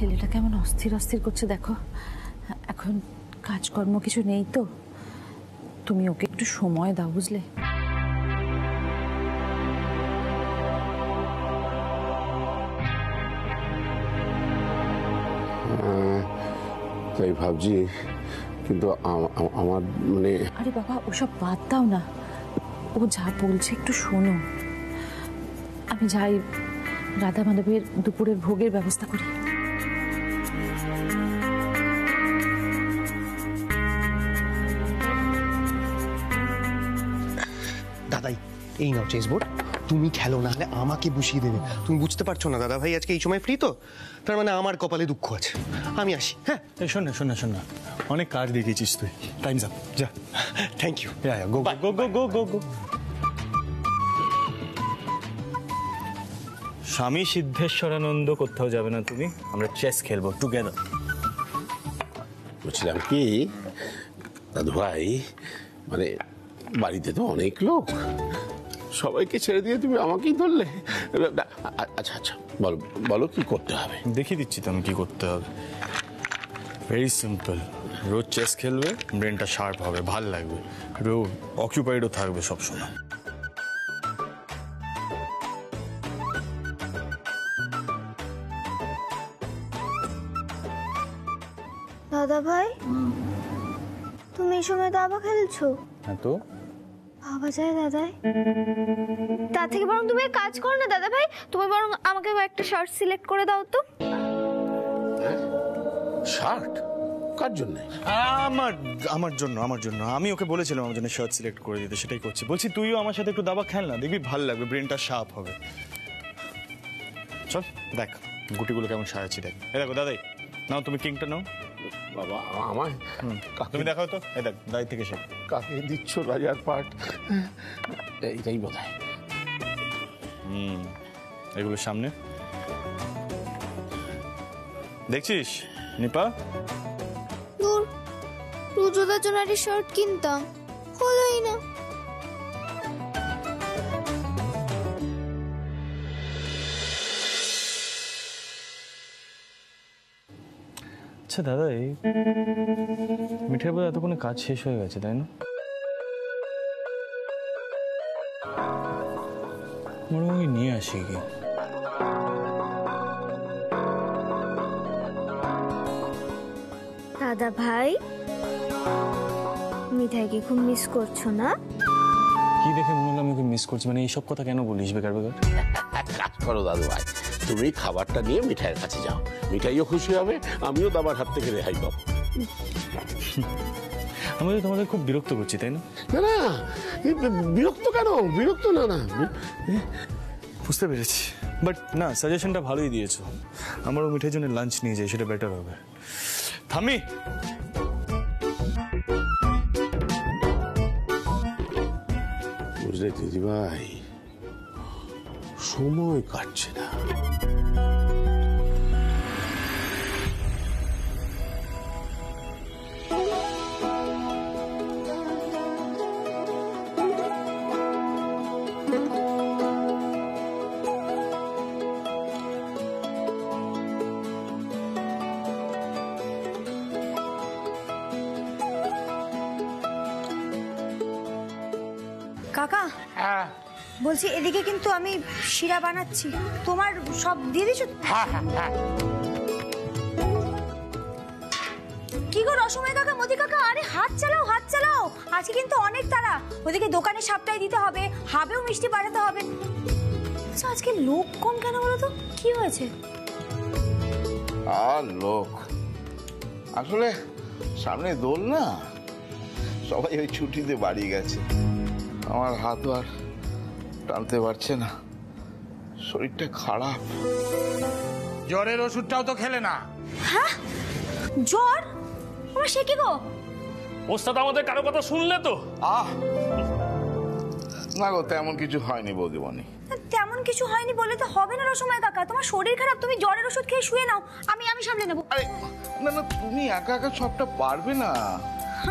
ছেলেটা কেমন অস্থির অস্থির করছে দেখো। এখন কাজকর্ম কিছু নেই তো, তুমি ওকে একটু সময় দাও বুঝলে। তাই ভাবছি, কিন্তু আমার মানে। আরে বাবা ওসব বাদ দাও না, ও যা বলছে একটু শোনো। আমি যাই, রাধা মাধবের দুপুরের ভোগের ব্যবস্থা করি। দাদাই এই নাও চেস বোর্ড, তুমি খেলো, না হলে আমাকে বসিয়ে দেবে। তুমি বুঝতে পারছো না দাদা ভাই আজকে এই সময় ফ্রি তো, তার মানে আমার কপালে দুঃখ আছে। আমি আসি। হ্যাঁ শোন না শোন না শোন না, অনেক কাজ দেখিয়েছিস তুই, টাইমস আপ, যা। Thank you. Go go go go go go. Swami Siddheshwarananda কোথাও যাবে না তুমি, আমরা চেস খেলবো টুগেদার। বলছিলাম কি দাদু ভাই, মানে বাড়িতে তো অনেক লোক, সবাইকে ছেড়ে দিয়ে তুমি আমাকেই ধরলে। আচ্ছা আচ্ছা বলো বলো কি করতে হবে। দেখিয়ে দিচ্ছি তো আমি কি করতে হবে। ভেরি সিম্পল, রোজ চেস খেলবে, ব্রেনটা শার্প হবে, ভাল লাগবে, রোজ অকিউপাইডও থাকবে সবসময়। দাদা ভাই তুমি এই সময় দাবা খেলছো? হ্যাঁ তো ভাবা যায় দাদাই। তার থেকে বরং তুমি এক কাজ করো না দাদা ভাই, তুমি বরং আমাকে একটা শার্ট সিলেক্ট করে দাও তো। শার্ট কার জন্য? আমার জন্য আমি ওকে বলেছিলাম আমার জন্য শার্ট সিলেক্ট করে দিতে, সেটাই করছি। বলছি তুইও আমার সাথে একটু দাবা খেল না, দেখবি ভালো লাগবে, ব্রেনটা শার্প হবে। চল দেখ গুটিগুলো কেমন সাজাচ্ছি, দেখ। এই দেখো দাদাই, নাও তুমি কিংটা নাও। বাবা আমায় তুমি দেখাও তো, এই দেখ দাই থেকে সে কাকে দিচ্ছ রাজার পাট? এইটাই বোধ হয়। এগুলো সামনে দেখছিস নিপা? দূর, রুজুদার জন্য একটা শার্ট কিনতাম, হলোই না। আচ্ছা দাদা, এই মিঠের বোধ এতক্ষণে কাজ শেষ হয়ে গেছে তাই না? মনে হয় নিয়ে আসি কি। দাদা ভাই মিঠাইকে খুব মিস করছো না? কি দেখে মনে হলো আমি ওকে মিস করছি? মানে এইসব কথা কেন বলিস বেকার বেকার? কাজ করো দাদু ভাই, তুমি খাবারটা নিয়ে মিঠাইয়ের কাছে যাও, মিঠাইও খুশি হবে, আমিও দাবার হাত থেকে রেহাই পাবো। আমি তো তোমাদের খুব বিরক্ত করছি তাই না? না না, বিরক্ত কেন? বিরক্ত না না, বুঝতে পেরেছি, বাট না সাজেশনটা ভালোই দিয়েছো। আমারও মিঠাইয়ের জন্য লাঞ্চ নিয়ে যাই, সেটা বেটার হবে। থামি, বুঝলে দিদিভাই, সময় কাটছে না। কাকা বলছি এদিকে কিন্তু আমি শিরা বানাচ্ছি, তোমার সব দিয়ে দিছো? কি গো রসময় কাকা, মতি কাকা, আরে হাত চালাও হাত চালাও, আজকে কিন্তু অনেক তারা। ওদিকে দোকানে সাপটাই দিতে হবে, হাবেও মিষ্টি পাঠাতে হবে। আচ্ছা আজকে লোক কম কেন বলো তো, কি হয়েছে? আর লোক আসলে সামনে দোল না, সবাই ওই ছুটিতে বাড়ি গেছে। আমার হাত আর টানতে পারছে না, শরীরটা খারাপ। জ্বরের ওষুধটাও তো খেলে না। হ্যাঁ জ্বর? আমার সে কি গো? ওস্তাদ আমাদের কারো কথা শুনলে তো? না গো, তেমন কিছু হয়নি বৌদিমণি। তেমন কিছু হয়নি বলে তো হবে না রসময় কাকা, তোমার শরীর খারাপ, তুমি জ্বরের ওষুধ খেয়ে শুয়ে নাও, আমি সামলে নেবো। আরে না না, তুমি একা একা সবটা পারবে না।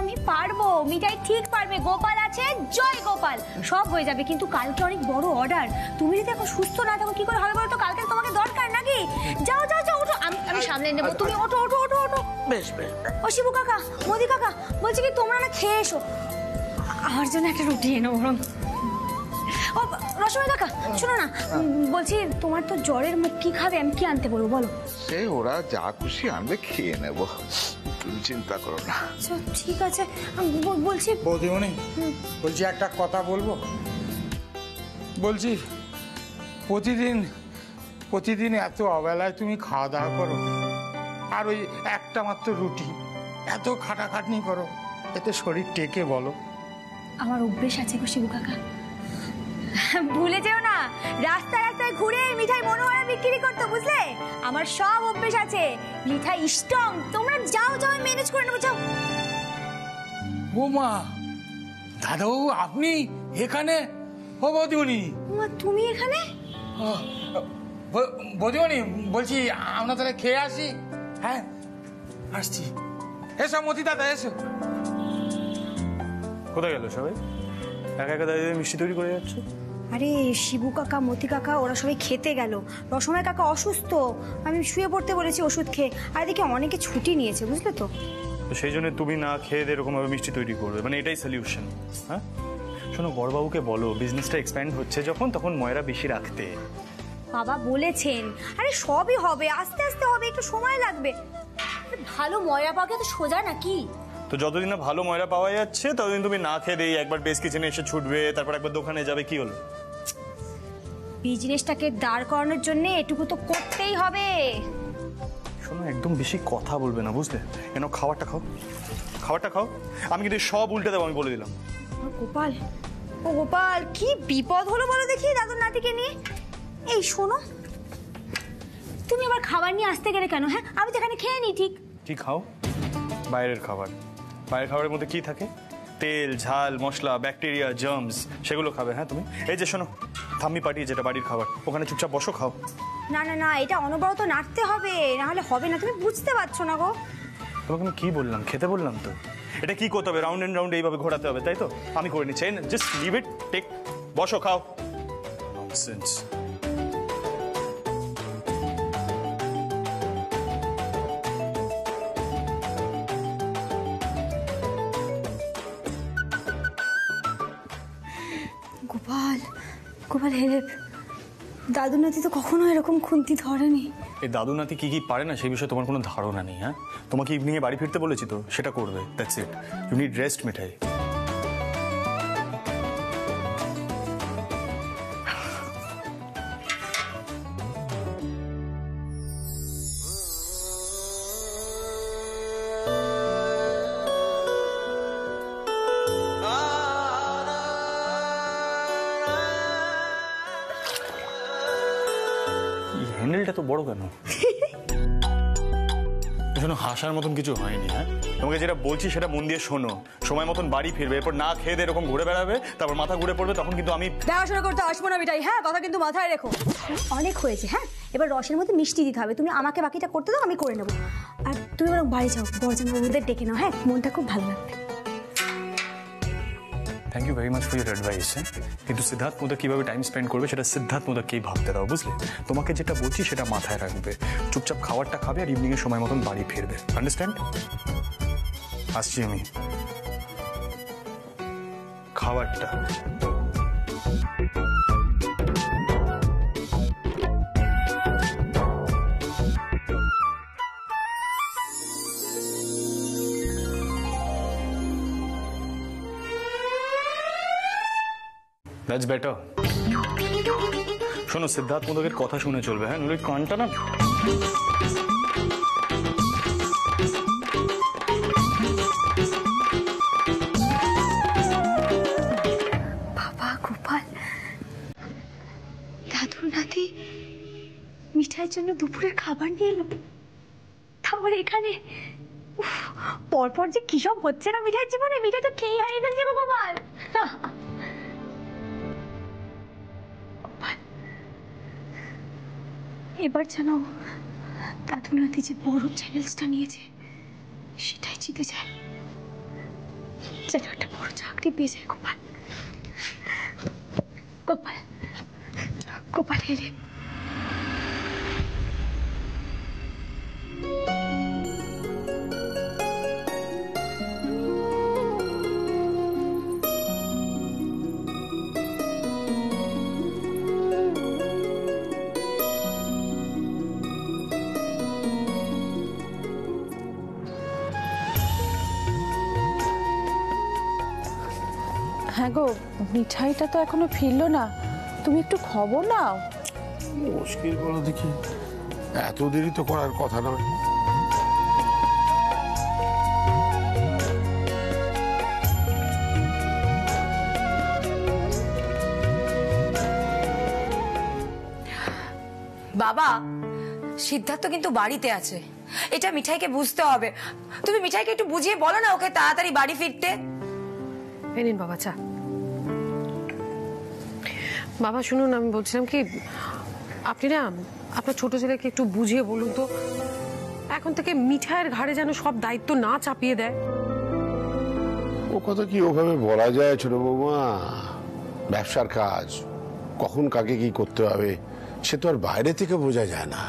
আমি পারবো, মিঠাই ঠিক পারবে। যাবে, গোপাল আছে, জয় গোপাল, সব হয়ে যাবে। কিন্তু কালকে অনেক বড় অর্ডার, তুমি যদি এখন সুস্থ না থাকো কি করে হবে বলো তো? কালকে তোমাকে দরকার নাকি? যাও যাও যাও, ওঠো, আমি সামলে নেবো, তুমি ওঠো ওঠো ওঠো ওঠো। বেশ বেশ। ও শিবু কাকা, মোদি কাকা, বলছি কি তোমরা না খেয়ে এসো, আমার জন্য একটা রুটি এনো বরং। ও রসময় কাকা, শোনো না, বলছি তোমার তো জ্বরের মুখ, কি খাবে, আমি কি আনতে বলবো বলো? সে ওরা যা খুশি আনবে খেয়ে নেব, তুমি চিন্তা করো না। আচ্ছা ঠিক আছে, বলছি বৌদিমণি, বলছি একটা কথা বলবো। বলছি প্রতিদিন এত অবেলায় তুমি খাওয়া দাওয়া করো, আর ওই একটা মাত্র রুটি, এত খাটাখাটনি করো, এতে শরীর টেকে বলো? আমার অভ্যেস আছে গো শিবু কাকা, ভুলে যেও না রাস্তায় রাস্তায় ঘুরে মিঠাই মনোহরা বিক্রি করতে, বুঝলে? আমার সব অভ্যেস আছে, মিঠাই স্ট্রং। তোমরা যাও যাও, ম্যানেজ করে নেবো, যাও। বৌমা, দাদাবাবু আপনি এখানে? ও বৌদিমণি, তুমি এখানে? বৌদিমণি বলছি আমরা তাহলে খেয়ে আসি। হ্যাঁ আসছি, এসো মতি দাদা এসো। কোথায় গেল সবাই? একা একা দাঁড়িয়ে মিষ্টি তৈরি করে যাচ্ছে। আরে শিবু কাকা, মতি কাকা ওরা সবাই খেতে গেল, রসময় কাকা অসুস্থ, আমি শুয়ে পড়তে বলেছি ওষুধ খেয়ে, আর এদিকে অনেকে ছুটি নিয়েছে, বুঝলে তো? তো সেই জন্য তুমি না খেয়ে এরকম ভাবে মিষ্টি তৈরি করবে, মানে এটাই সলিউশন? হ্যাঁ শোনো, বড়বাবুকে বলো বিজনেসটা এক্সপ্যান্ড হচ্ছে যখন, তখন ময়রা বেশি রাখতে। বাবা বলেছেন, আরে সবই হবে, আস্তে আস্তে হবে, একটু সময় লাগবে। ভালো ময়রা পাওয়া তো সোজা নাকি? তো যতদিন না ভালো ময়রা পাওয়া যাচ্ছে ততদিন তুমি না খেয়ে দিয়ে একবার বেস কিচেনে এসে ছুটবে, তারপর একবার দোকানে যাবে, কি হলো? বিজনেসটাকে দাঁড় করানোর জন্য এটুকু তো করতেই হবে। শোনো, একদম বেশি কথা বলবে না, বুঝলে? কেন, খাবারটা খাও, খাবারটা খাও, আমি কিন্তু সব উল্টে দেবো, আমি বলে দিলাম। গোপাল, ও গোপাল, কি বিপদ হলো বলো দেখি দাদুর নাতিকে নিয়ে। এই শোনো, তুমি আবার খাবার নিয়ে আসতে গেলে কেন? হ্যাঁ আমি তো এখানে খেয়ে নি। ঠিক কি খাও? বাইরের খাবার। বাইরের খাবারের মধ্যে কি থাকে? তেল, ঝাল, মশলা, ব্যাকটেরিয়া, জার্মস, সেগুলো খাবে। হ্যাঁ তুমি এই যে শোনো, থাম্মি পাটি যেটা বাড়ির খাবার, ওখানে চুপচাপ বসো, খাও। না না না, এটা অনবরত নাড়তে হবে, না হলে হবে না, তুমি বুঝতে পারছো না গো। তোমাকে আমি কি বললাম? খেতে বললাম তো। এটা কি করতে হবে? রাউন্ড এন্ড রাউন্ড এইভাবে ঘোরাতে হবে, তাই তো? আমি করে নিচ্ছি, জাস্ট লিভ ইট, টেক, বসো, খাও। ননসেন্স। গোপাল, গোপাল হেল্প, দাদু নাতি তো কখনো এরকম খুন্তি ধরেনি। এই দাদু নাতি কি কি পারে না সেই বিষয়ে তোমার কোনো ধারণা নেই। হ্যাঁ, তোমাকে ইভিনিং এ বাড়ি ফিরতে বলেছি তো, সেটা করবে, that's it. You need rest Mithai. হ্যান্ডেলটা তো বড় কেন? শোনো, হাসার মতন কিছু হয়নি। হ্যাঁ, তোমাকে যেটা বলছি সেটা মন দিয়ে শোনো। সময় মতন বাড়ি ফিরবে, এরপর না খেয়ে দিয়ে এরকম ঘুরে বেড়াবে, তারপর মাথা ঘুরে পড়বে, তখন কিন্তু আমি দেখাশোনা করতে আসবো না মিঠাই। হ্যাঁ, কথা কিন্তু মাথায় রেখো। অনেক হয়েছে, হ্যাঁ এবার রসের মধ্যে মিষ্টি দিতে হবে, তুমি আমাকে বাকিটা করতে দাও, আমি করে নেবো। আর তুমি বরং বাড়ি যাও, বড়জানবাবুদের ডেকে নাও, হ্যাঁ মনটা খুব ভালো লাগবে। Thank you very much for your advice. হ্যাঁ, কিন্তু সিদ্ধার্থ মোদক কিভাবে টাইম স্পেন্ড করবে সেটা সিদ্ধার্থ মোদককেই ভাবতে দাও, বুঝলে? তোমাকে যেটা বলছি সেটা মাথায় রাখবে, চুপচাপ খাবারটা খাবে আর ইভিনিং এর সময় মতন বাড়ি ফিরবে, আন্ডারস্ট্যান্ড? আসছি আমি। খাবারটা দ্যাটস বেটার। শোনো, সিদ্ধার্থ মোদকের কথা শুনে চলবে, হ্যাঁ, নইলে কানটা না। বাবা গোপাল, দাদুর নাতি মিঠাইয়ের জন্য দুপুরের খাবার নিয়ে এলো, তারপর এখানে পরপর যে কি সব হচ্ছে না মিঠাইয়ের জীবনে, মিঠাই তো খেয়ে হারিয়ে ফেলছে গো গোপাল। এবার যেন দাদু নাতি যে বড় চ্যালেঞ্জটা নিয়েছে সেটাই জিতে যায়। যেন একটা বড় চাকরি পেয়ে যায় গোপাল। গোপাল গোপাল রে হ্যাঁ গো, মিঠাইটা তো এখনো ফিরলো না, তুমি একটু খবর নাও। মুশকিল বলো দেখি, এত দেরি তো করার কথা নয়। বাবা, সিদ্ধার্থ কিন্তু বাড়িতে আছে, এটা মিঠাইকে বুঝতে হবে। তুমি মিঠাইকে একটু বুঝিয়ে বলো না ওকে তাড়াতাড়ি বাড়ি ফিরতে। এই নিন বাবা চা। বাবা শুনুন, আমি বলছিলাম কি, আপনি না আপনার ছোট ছেলেকে একটু বুঝিয়ে বলুন তো, এখন থেকে মিঠাইয়ের ঘাড়ে যেন সব দায়িত্ব না চাপিয়ে দেয়। ও কথা কি ওভাবে বলা যায় ছোট বৌমা? ব্যবসার কাজ, কখন কাকে কি করতে হবে সে তো আর বাইরে থেকে বোঝা যায় না।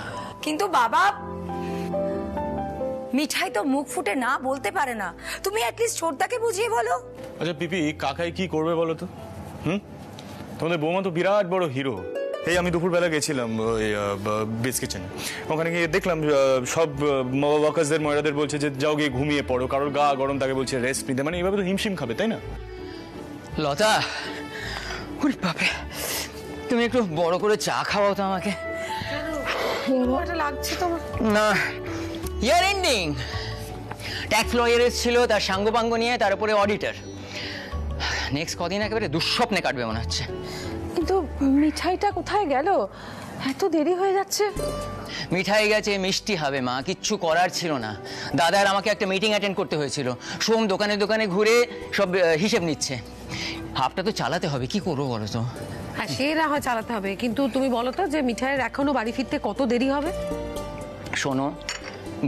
কিন্তু বাবা, মিঠাই তো মুখ ফুটে না বলতে পারে না, তুমি অ্যাটলিস্ট ছোটদাকে বুঝিয়ে বলো। আচ্ছা পিপি, কাকাই কি করবে বলো তো? তোমাদের বৌমা তো বিরাট বড় হিরো। এই আমি দুপুরবেলা গেছিলাম ওই বেস কিচেনে, ওখানে গিয়ে দেখলাম সব ওয়ার্কার্সদের মহিলাদের বলছে যে যাও গিয়ে ঘুমিয়ে পড়ো, কারোর গা গরম তাকে বলছে রেস্ট নিতে। মানে এইভাবে তো হিমশিম খাবে, তাই না? লতা, বাপরে, তুমি একটু বড় করে চা খাওয়াও তো আমাকে। লাগছে তোমার না, ইয়ার এন্ডিং, ট্যাক্স লয়ার ছিল, তার সাঙ্গপাঙ্গ নিয়ে, তার উপরে অডিটর। নেক্সট কদিন একেবারে দুঃস্বপ্নে কাটবে মনে হচ্ছে। কিন্তু মিঠাইটা কোথায় গেল? এত দেরি হয়ে যাচ্ছে। মিঠাই গেছে, মিষ্টি হবে মা, কিচ্ছু করার ছিল না। দাদার আমাকে একটা মিটিং অ্যাটেন্ড করতে হয়েছিল, সোম দোকানে দোকানে ঘুরে সব হিসেব নিচ্ছে। হাফটা তো চালাতে হবে, কি করবো বলো তো? হ্যাঁ, সে না হয় চালাতে হবে, কিন্তু তুমি বলো তো যে মিঠাইয়ের এখনো বাড়ি ফিরতে কত দেরি হবে? শোনো,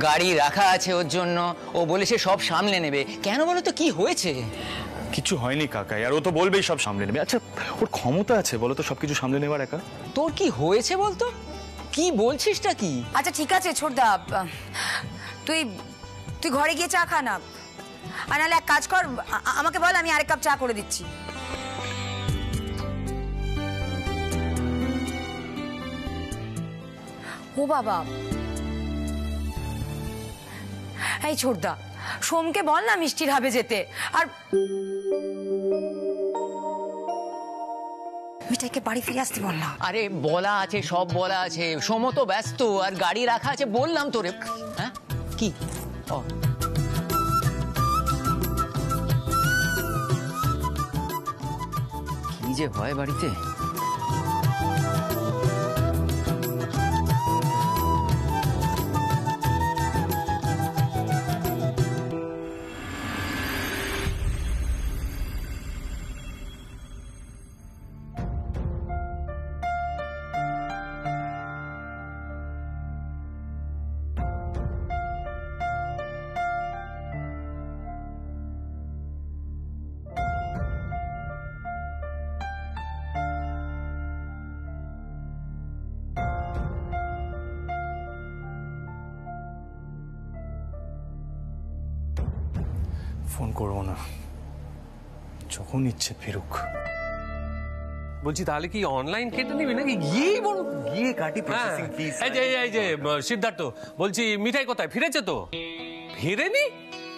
গাড়ি রাখা আছে ওর জন্য, ও বলে সে সব সামলে নেবে। কেন বলো তো, কি হয়েছে? কিছু হয়নি কাকাই, আর ও তো বলবেই সব সামলে নেবে। আচ্ছা, ওর ক্ষমতা আছে বলো তো সবকিছু সামলে নেবার একা? তোর কি হয়েছে বলতো, কি বলছিসটা কি? আচ্ছা ঠিক আছে ছোটদা, তুই তুই ঘরে গিয়ে চা খা না, আর নাহলে এক কাজ কর, আমাকে বল, আমি আরেক কাপ চা করে দিচ্ছি। ও বাবা, এই ছোটদা, সোমকে বল না মিষ্টির হাবে যেতে, আর মিঠাইকে বাড়ি ফিরে আসতে বল না। আরে বলা আছে, সব বলা আছে, সোম তো ব্যস্ত, আর গাড়ি রাখা আছে, বললাম তোরে। হ্যাঁ কি কি যে হয় বাড়িতে। ফোন করবো না, যখন ইচ্ছে ফিরুক। বলছি তাহলে কি অনলাইন কেটে নিবি নাকি গিয়েই বড় গিয়ে কাটি প্রসেসিং ফিস? এই যে সিদ্ধার্থ, বলছি মিঠাই কোথায়, ফিরেছে তো? ফিরেনি?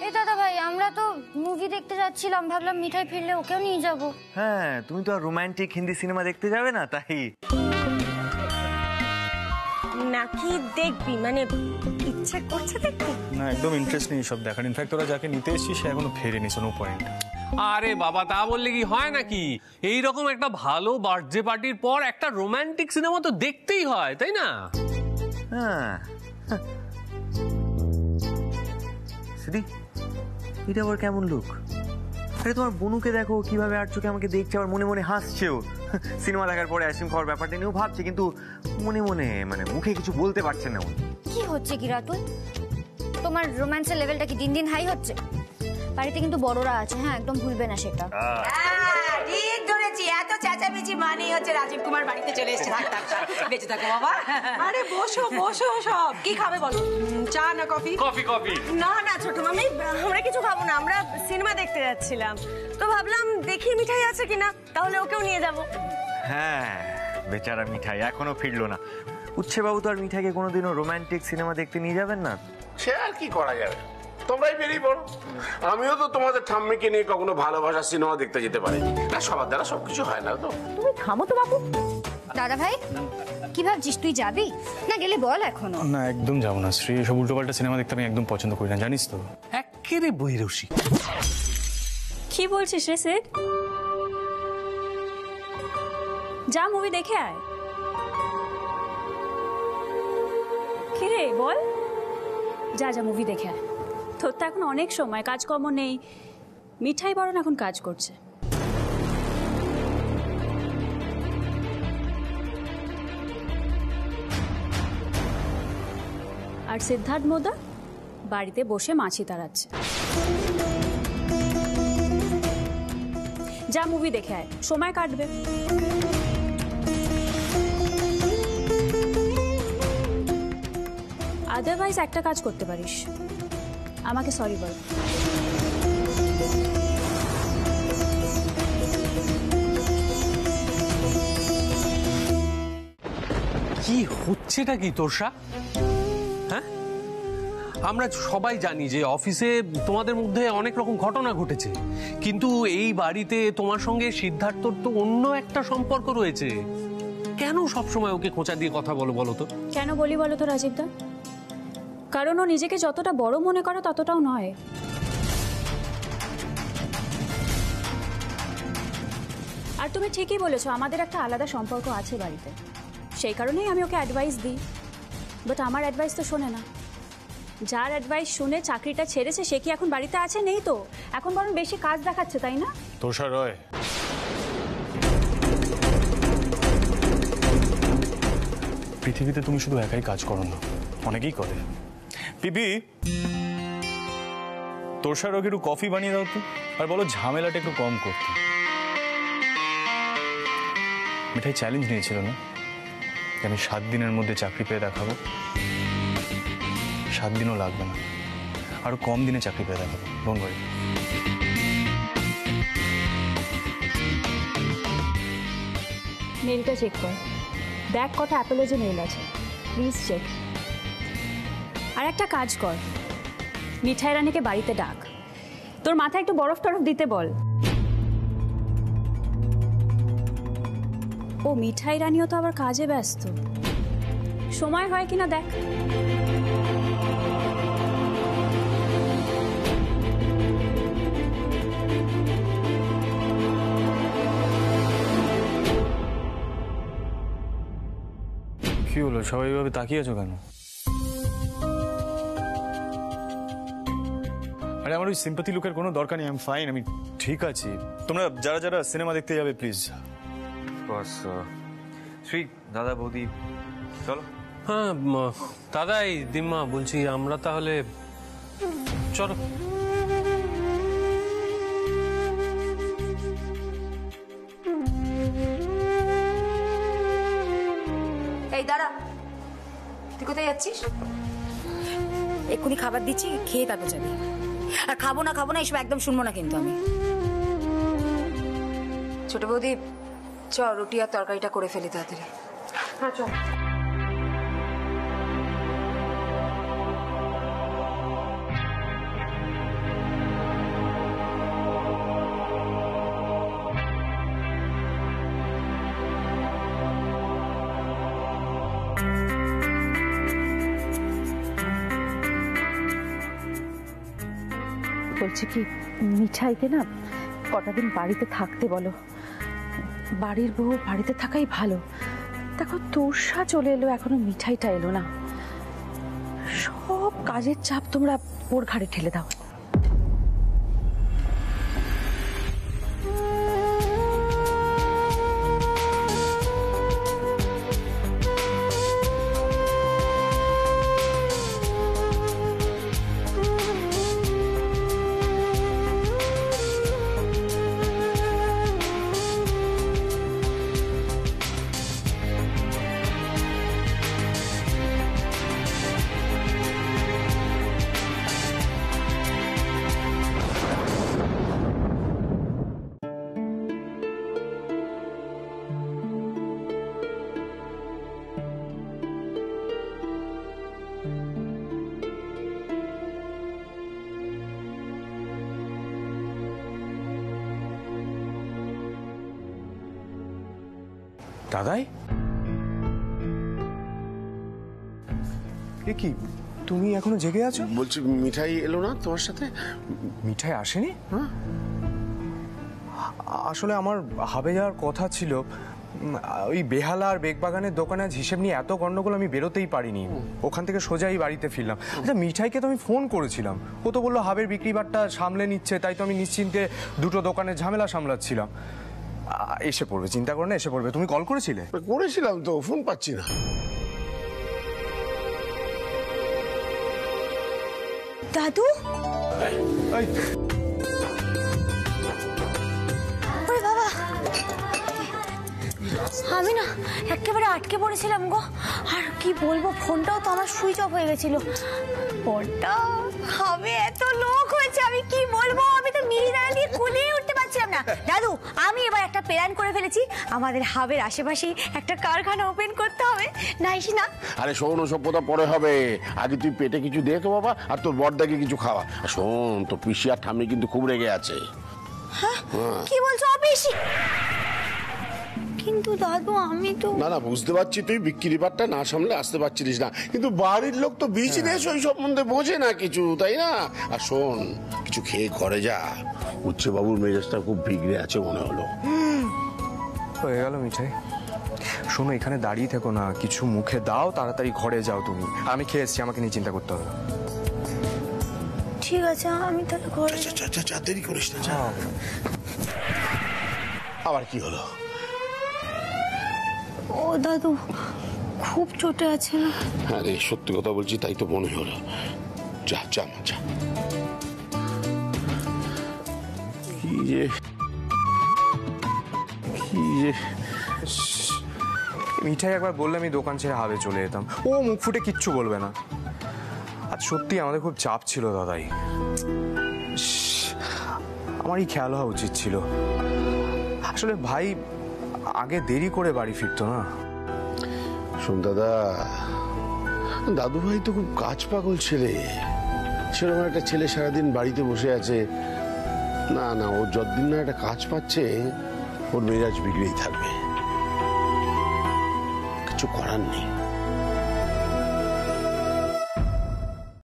এই দাদা ভাই, আমরা তো মুভি দেখতে যাচ্ছিলাম, ভাবলাম মিঠাই ফিরলে ওকেও নিয়ে যাব। হ্যাঁ, তুমি তো আর রোমান্টিক হিন্দি সিনেমা দেখতে যাবে না, তাই নাকি দেখবি, মানে ইচ্ছা করছে দেখতে? না, একদম ইন্টারেস্ট নেই সব দেখার। ইনফ্যাক্ট ওরা যাকে নিতে এসেছি সে এখনো ফেরেনি, নো পয়েন্ট। আরে বাবা, তা বললে কি হয় নাকি? এইরকম একটা ভালো বার্থডে পার্টির পর একটা রোমান্টিক সিনেমা তো দেখতেই হয়, তাই না? হ্যাঁ। সিদি, এটা আবার কেমন লুক? আরে তোমার বনুকে দেখো কিভাবে আর চোখে আমাকে দেখছে, আবার মনে মনে হাসছেও। সিনেমা দেখার পরে আইসক্রিম খাওয়ার ব্যাপারটা নিয়েও ভাবছে, কিন্তু মনে মনে মানে মুখে কিছু বলতে পারছে না। কি হচ্ছে কি রাতুল, তোমার রোম্যান্সের লেভেলটা কি দিন দিন হাই হচ্ছে? বাড়িতে কিন্তু বড়রা আছে, হ্যাঁ একদম ভুলবে না সেটা। ঠিক ধরেছি, এত চেঁচামেচি মানেই হচ্ছে রাজীব কুমার বাড়িতে চলে এসেছে। বেঁচে থাকো বাবা। আরে বসো বসো, সব কি খাবে বলো? চা না কফি? Coffee coffee. না না ছোট মামি, আমরা কিছু খাবো না, আমরা সিনেমা দেখতে যাচ্ছিলাম, তো ভাবলাম দেখি মিঠাই আছে কিনা, তাহলে ওকেও নিয়ে যাব। হ্যাঁ, বেচারা মিঠাই এখনো ফিরলো না। উচ্ছে বাবু তো আর মিঠাইকে কোনোদিনও রোমান্টিক সিনেমা দেখতে নিয়ে যাবেন না। সে আর কি করা যাবে, তোমরাই বেরিয়ে পড়ো। আমিও তো তোমাদের ঠাম্মিকে নিয়ে কখনো ভালোবাসার সিনেমা দেখতে যেতে পারিনি, না সবার দ্বারা সবকিছু হয় না তো। তুমি থামো তো বাবু। দাদা ভাই কি ভাবছিস, তুই যাবি না? গেলে বল এখনো। না একদম যাবো না শ্রী, এসব উল্টোপাল্টা সিনেমা দেখতে আমি একদম পছন্দ করি না, জানিস তো। একেবারে বৈরসী। কি বলছিস রে সেট? যা মুভি দেখে আয়। কি রে বল, যা যা মুভি দেখে আয়। তোর তো এখন অনেক সময়, কাজকর্ম নেই। মিঠাই বরণ এখন কাজ করছে। আর সিদ্ধার্থ মোদা বাড়িতে বসে মাছি তাড়াচ্ছে। যা মুভি দেখে আয়, সময় কাটবে। আদারওয়াইজ একটা কাজ করতে পারিস, আমাকে সরি বল। কি হচ্ছেটা কি তোরসা? হ্যাঁ, আমরা সবাই জানি যে অফিসে তোমাদের মধ্যে অনেক রকম ঘটনা ঘটেছে, কিন্তু এই বাড়িতে তোমার সঙ্গে সিদ্ধার্থর তো অন্য একটা সম্পর্ক রয়েছে। কেন সবসময় ওকে খোঁচা দিয়ে কথা বলো বলো তো? কেন বলি বলো তো রাজীবদা? কারণ ও নিজেকে যতটা বড় মনে করে ততটাও নয়। আর তুমি ঠিকই বলেছো, আমাদের একটা আলাদা সম্পর্ক আছে বাড়িতে, সেই কারণেই আমি ওকে অ্যাডভাইস দিই। বাট আমার অ্যাডভাইস তো শোনে না। যার অ্যাডভাইস শুনে চাকরিটা ছেড়েছে সে কি এখন বাড়িতে আছে? নেই তো, এখন বরং বেশি কাজ দেখাচ্ছে, তাই না? তোষা রয়, পৃথিবীতে তুমি শুধু একাই কাজ করো না, অনেকেই করে। পিপি, তোষার ওকে একটু কফি বানিয়ে দাও তো, আর বলো ঝামেলাটা একটু কম করতে। মিঠাই চ্যালেঞ্জ নিয়েছিল না, আমি 7 দিনের মধ্যে চাকরি পেয়ে দেখাবো। 7 দিনও লাগবে না, আরো কম দিনে চাকরি পেয়ে দেখাবো। Don't worry. মেলটা চেক কর, দেখ কটা অ্যাপোলজি মেল আছে, প্লিজ চেক। আর একটা কাজ কর, মিঠাই রানীকে বাড়িতে ডাক, তোর মাথায় একটু বরফ টরফ দিতে বল। ও মিঠাই রানীও তো আবার কাজে ব্যস্ত, সময় হয় কিনা দেখ। কি হলো, সবাই এভাবে তাকিয়ে আছো কেন? আরে আমার ওই সিম্পাথি লুকের কোনো দরকার নেই, আমি ফাইন, আমি ঠিক আছি। তোমরা যারা যারা সিনেমা দেখতে যাবে প্লিজ। বস শ্রী, দাদা বৌদি চলো। হ্যাঁ দাদাই দিম্মা, বলছি আমরা তাহলে চলো। এই দাঁড়া, তুই কোথায় যাচ্ছিস? এক্ষুনি খাবার দিচ্ছি, খেয়ে তারপর যাবি। আর খাবো না এসব একদম শুনবো না কিন্তু আমি। ছোট বৌদি চ, রুটি আর তরকারিটা করে ফেলি তাড়াতাড়ি। হ্যাঁ চল। বলছি কি, মিঠাইকে না কটা দিন বাড়িতে থাকতে বলো। বাড়ির বউ বাড়িতে থাকাই ভালো। দেখো তোরসা চলে এলো, এখনো মিঠাইটা এলো না। সব কাজের চাপ তোমরা ওর ঘাড়ে ঠেলে দাও। দাদাই, এ কি তুমি এখনো জেগে আছো? বলছি মিঠাই এলো না তোমার সাথে? মিঠাই আসেনি? আসলে আমার হাবে যাওয়ার কথা ছিল। ওই বেহালা আর বেগবাগানের দোকানে আজ হিসেব নিয়ে এত গন্ডগোল, আমি বেরোতেই পারিনি। ওখান থেকে সোজাই বাড়িতে ফিরলাম। আচ্ছা, মিঠাইকে তো আমি ফোন করেছিলাম, ও তো বললো হাবের বিক্রি বাট্টা সামলে নিচ্ছে, তাই তো আমি নিশ্চিন্তে দুটো দোকানের ঝামেলা সামলাচ্ছিলাম। এসে পড়বে, চিন্তা করো না, এসে পড়বে। তুমি কল করেছিলে? করেছিলাম তো, ফোন পাচ্ছি না। দাদু, বাবা, আমি না একেবারে আটকে পড়েছিলাম গো। আর কি বলবো, ফোনটাও তো আমার সুইচ অফ হয়ে গেছিল। ফোনটা হবে, এত লোক হয়েছে, আমি কি বলবো, আমি তো মিহিদানা দিয়ে কুলিয়ে উঠতে পারছিলাম না। দাদু, আমি এবার একটা প্ল্যান করে ফেলেছি, আমাদের হাবের আশেপাশেই একটা কারখানা ওপেন করতে হবে। নাইস না? আরে শোন, সভ্যতা পরে হবে, আগে তুই পেটে কিছু দে তো বাবা, আর তোর বড়দাকে কিছু খাওয়া। আর শোন, তো পিসি আর ঠাম্মি কিন্তু খুব রেগে আছে। হ্যাঁ, কি বলছো? পিসি? কিন্তু দাদু, আমি তো না বুঝতে পারছি তুই বিক্রি বাট্টা না সামলে আসতে পারছিলিস না, কিন্তু বাড়ির লোক তো বিজনেস ওই সম্বন্ধে বোঝে না কিছু, তাই না? আর শোন, কিছু খেয়ে ঘরে যা, উচ্চে বাবুর মেজাজটা খুব বিগড়ে আছে মনে হলো। হয়ে গেল মিঠাই। শোনো, এখানে দাঁড়িয়ে থেকো না, কিছু মুখে দাও, তাড়াতাড়ি ঘরে যাও তুমি। আমি খেয়ে এসছি, আমাকে নিয়ে চিন্তা করতে হবে না। ঠিক আছে, আমি তাহলে ঘরে দেরি করিস না। আবার কি হলো? ও দাদু, খুব চোটে আছে না? হ্যাঁ রে, সত্যি কথা বলছি, তাই তো মনে হলো। যা যা যা। কি যে মিঠাই একবার বললে আমি দোকান ছেড়ে হাবে চলে যেতাম, ও মুখ ফুটে কিচ্ছু বলবে না। আজ সত্যি আমাদের খুব চাপ ছিল দাদাই, আমারই খেয়াল হওয়া উচিত ছিল। আসলে ভাই আগে দেরি করে বাড়ি ফিরতো না। শোন দাদা, দাদু ভাই তো খুব কাজ পাগল ছেলে। সেরকম একটা ছেলে সারাদিন বাড়িতে বসে আছে, না না, ও যতদিন না একটা কাজ পাচ্ছে ওর মেজাজ বিগড়েই থাকবে, কিছু করার নেই।